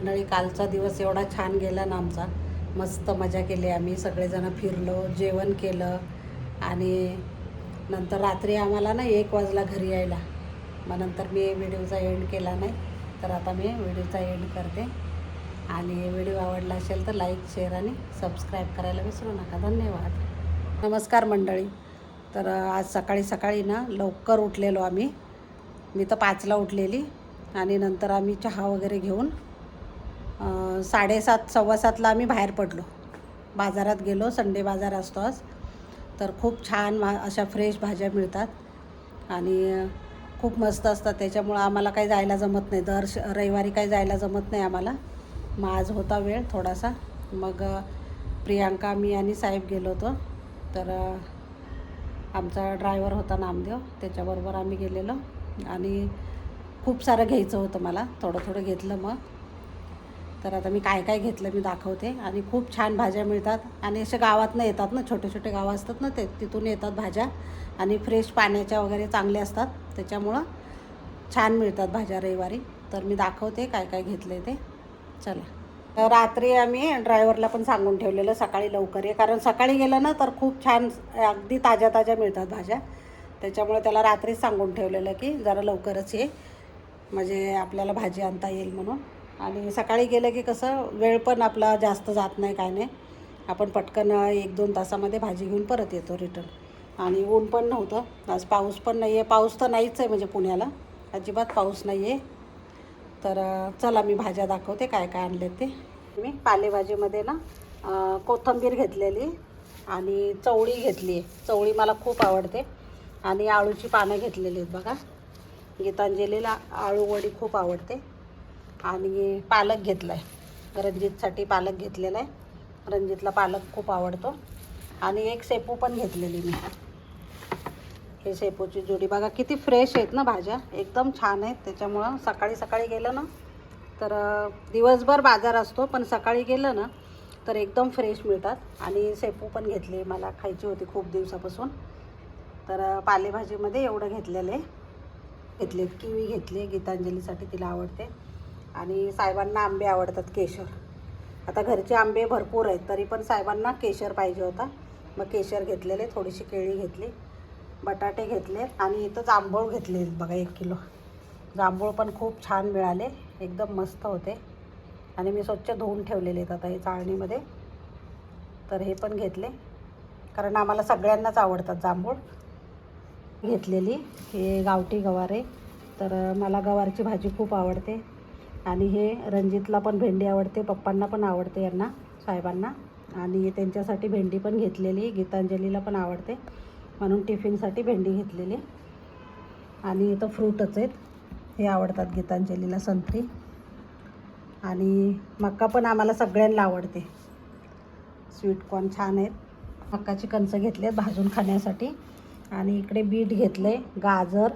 मंडळी, कालचा दिवस एवढा छान गेला ना आमचा. मस्त मजा केली आम्ही सगळेजण, फिरलो, जेवण केलं आणि नंतर रात्री आम्हाला ना 1 वाजला घरी यायला. मग नंतर मी व्हिडिओचा एंड केला नाही, तर आता मी व्हिडिओचा एंड करते. आणि व्हिडिओ आवडला असेल तर लाईक, शेअर आणि सबस्क्राईब करायला विसरू नका. धन्यवाद. नमस्कार मंडळी. तर आज सकाळी सकाळी ना लवकर उठलेलो आम्ही. मी तर 5ला उठलेली आणि नंतर आम्ही चहा वगैरे घेऊन 7:30 7:15ला आम्ही बाहेर पडलो. बाजारात गेलो. संडे बाजार असतो आज. तर खूप छान अशा फ्रेश भाज्या मिळतात आणि खूप मस्त असतात. त्याच्यामुळं आम्हाला काही जायला जमत नाही. रविवारी काही जायला जमत नाही आम्हाला. मग आज होता वेळ थोडासा. मग प्रियांका, मी आणि साहेब गेलो होतो. तर आमचा ड्रायव्हर होता नामदेव, त्याच्याबरोबर आम्ही गेलेलो आणि खूप सारं घ्यायचं होतं मला. थोडं थोडं घेतलं मग. तर आता मी काय काय घेतलं मी दाखवते. आणि खूप छान भाज्या मिळतात आणि अशा गावातनं येतात ना, छोटे छोटे गावं असतात ना, तिथून येतात भाज्या आणि फ्रेश पाण्याच्या वगैरे चांगल्या असतात. त्याच्यामुळं छान मिळतात भाज्या रविवारी. तर मी दाखवते काय काय घेतले ते. चला. रात्री आम्ही ड्रायव्हरला पण सांगून ठेवलेलं सकाळी लवकर ये, कारण सकाळी गेलं ना तर खूप छान अगदी ताज्या ताज्या मिळतात भाज्या. त्याच्यामुळे त्याला रात्रीच सांगून ठेवलेलं की जरा लवकरच ये, म्हणजे आपल्याला भाजी आणता येईल म्हणून. आणि सकाळी गेलं की कसं वेळ पण आपला जास्त जात नाही, काय नाही. आपण पटकन 1-2 तासामध्ये भाजी घेऊन परत येतो रिटर्न. आणि ऊन पण नव्हतं आज. पाऊस पण नाही आहे. पाऊस तर नाहीच आहे, म्हणजे पुण्याला अजिबात पाऊस नाही आहे. तर चला मी भाज्या दाखवते काय काय आणले ते. मी पालेभाजीमध्ये ना कोथिंबीर घेतलेली आणि चवळी घेतली आहे. चवळी मला खूप आवडते. आणि आळूची पानं घेतलेली आहेत बघा. गीतांजलीला आळू वडी खूप आवडते. आणि पालक घेतला आहे. रणजितसाठी पालक घेतलेला आहे. रणजितला पालक खूप आवडतो. आणि एक शेपू पण घेतलेली मी. हे शेपूची जोडी बघा किती फ्रेश आहेत ना भाज्या, एकदम छान आहेत. त्याच्यामुळं सकाळी सकाळी गेलं ना तर दिवसभर बाजार असतो, पण सकाळी गेलं ना तर एकदम फ्रेश मिळतात. आणि शेपू पण घेतली, मला खायची होती खूप दिवसापासून. तर पालेभाजीमध्ये एवढं घेतलेलं आहे. घेतलेत किवी घेतली, गीतांजलीसाठी तिला आवडते. आणि साहेबांना आंबे आवडतात, केशर. आता घरचे आंबे भरपूर आहेत, तरी पण साहेबांना केशर पाहिजे होता. मग केशर घेतलेले, थोडीशी केळी घेतली, बटाटे घेतले आणि इथं जांभूळ घेतले बघा 1 किलो. जांभूळ पण खूप छान मिळाले, एकदम मस्त होते. आणि मी स्वच्छ धुवून ठेवलेले आहेत आता हे चाळणीमध्ये. तर हे पण घेतले, कारण आम्हाला सगळ्यांनाच आवडतात जांभूळ. घेतलेली हे गावठी गवार आहे. तर मला गवारची भाजी खूप आवडते. आणि हे रणजितला पण भेंडी आवडते, पप्पांना पण आवडते, यांना साहेबांना. आणि त्यांच्यासाठी भेंडी पण घेतलेली. गीतांजलीला पण आवडते म्हणून टिफिनसाठी भेंडी घेतलेली. आणि इथं फ्रूटच आहेत, हे आवडतात गीतांजलीला, संत्री. आणि मक्का पण आम्हाला सगळ्यांना आवडते. स्वीटकॉर्न छान आहेत. मक्काची कणसं घेतली आहेत भाजून खाण्यासाठी. आणि इकडे बीट घेतले, गाजर,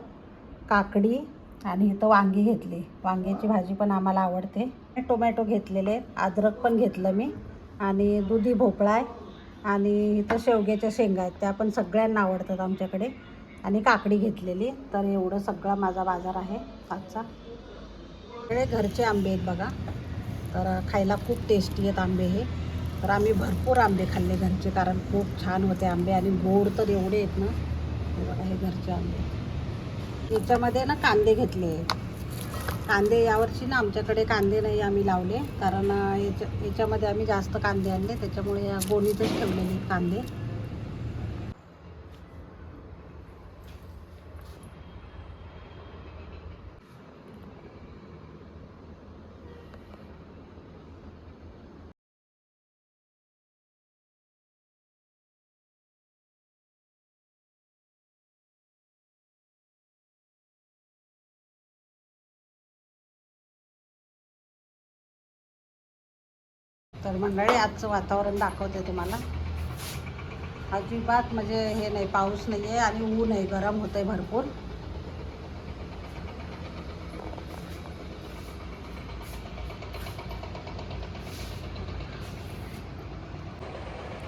काकडी आणि इथं वांगी घेतली. वांग्याची भाजी पण आम्हाला आवडते. टोमॅटो घेतलेले, अद्रक पण घेतलं मी. आणि दुधी भोपळा आहे. आणि इथं शेवग्याच्या शेंगा आहेत, त्या पण सगळ्यांना आवडतात आमच्याकडे. आणि काकडी घेतलेली. तर एवढं सगळा माझा बाजार आहे आजचा. सगळे घरचे आंबे आहेत बघा. तर खायला खूप टेस्टी आहेत आंबे हे. तर आम्ही भरपूर आंबे खाल्ले घरचे, कारण खूप छान होते आंबे. आणि गोड तर एवढे आहेत ना. हे बघा, हे घरचे आंबे. याच्यामध्ये ना कांदे घेतले. कांदे यावर्षी ना आमच्याकडे कांदे नाही आम्ही लावले, कारण याच्यामध्ये आम्ही जास्त कांदे आणले, त्याच्यामुळे या गोणीतच ठेवलेले कांदे. तर मंडळी, आजचं वातावरण दाखवते तुम्हाला. अजिबात म्हणजे हे नाही, पाऊस नाही आहे आणि ऊन आहे, गरम होतं आहे भरपूर.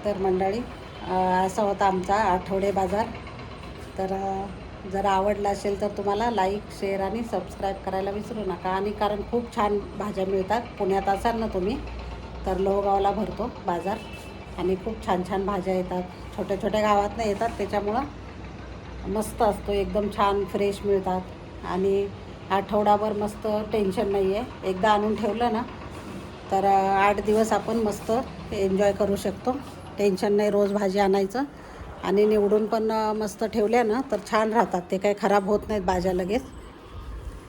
तर मंडळी, असा होता आमचा आठवडे बाजार. तर जर आवडला असेल तर तुम्हाला लाईक शेअर आणि सबस्क्राईब करायला विसरू नका. आणि कारण खूप छान भाज्या मिळतात. पुण्यात असाल ना तुम्ही तर लोहगावला भरतो बाजार आणि खूप छान छान भाज्या येतात. छोट्या छोट्या गावात नाही येतात, त्याच्यामुळं मस्त असतो, एकदम छान फ्रेश मिळतात आणि आठवडाभर मस्त टेन्शन नाही आहे. एकदा आणून ठेवलं ना तर 8 दिवस आपण मस्त एन्जॉय करू शकतो. टेन्शन नाही रोज भाजी आणायचं. आणि निवडून पण मस्त ठेवल्या ना तर छान राहतात, ते काही खराब होत नाहीत भाज्या लगेच.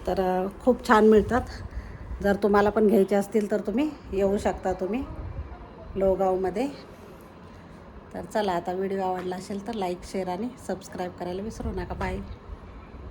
तर खूप छान मिळतात. जर तुम्हाला पण घ्यायचे असतील तर तुम्ही येऊ शकता तुम्ही लोहगावमध्ये. तर चला, आता व्हिडिओ आवडला असेल तर लाईक शेअर आणि सबस्क्राईब करायला विसरू नका. बाय.